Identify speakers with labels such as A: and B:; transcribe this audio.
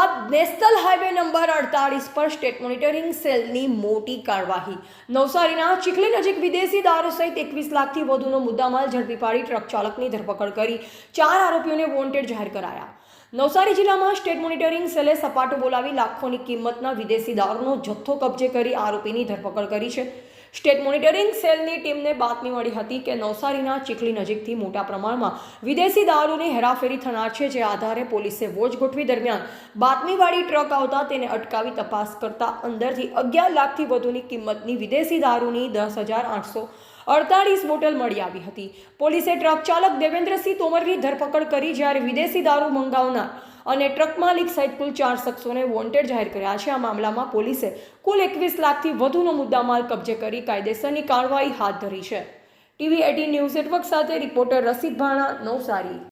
A: બાદ national highway number 48 પર state monitoring સેલની મોટી કાર્યવાહી। નવસારીના ચીખલી નજીક વિદેશી દારૂ સહિત 21 લાખથી વધુનો મુદ્દામાલ ઝડપી પાડી ટ્રક ચાલકની ધરપકડ કરી 4 આરોપીઓને વોન્ટેડ જાહેર કરાયા। નવસારી જિલ્લામાં સ્ટેટ મોનિટરિંગ સેલે સપાટો બોલાવી લાખોની કિંમતના વિદેશી દારૂનો જથ્થો કબજે કરી આરોપીની ધરપકડ કરી છે। સ્ટેટ મોનિટરિંગ સેલની ટીમને બાતમી મળી હતી કે નવસારીના ચીખલી નજીકથી મોટા પ્રમાણમાં વિદેશી દારૂની હેરાફેરી થનાર છે, જે આધારે પોલીસે વોચ ગોઠવી દરમિયાન બાતમીવાળી ટ્રક આવતા તેને અટકાવી તપાસ કરતા અંદરથી 11 લાખથી વધુની કિંમતની વિદેશી દારૂની 10,848 બોટલ મળી આવી હતી। પોલીસે ટ્રક ચાલક દેવેન્દ્રસિંહ તોમરની ધરપકડ કરી, જ્યારે વિદેશી દારૂ મંગાવનાર અને ટ્રક માલિક સહિત કુલ 4 શખ્સોને વોન્ટેડ જાહેર કર્યા છે। આ મામલામાં પોલીસે કુલ 21 લાખથી વધુનો મુદ્દામાલ કબજે કરી કાયદેસરની કાર્યવાહી હાથ ધરી છે। TV18 ન્યૂઝ નેટવર્ક સાથે રિપોર્ટર રસીદ ભાણા, નવસારી।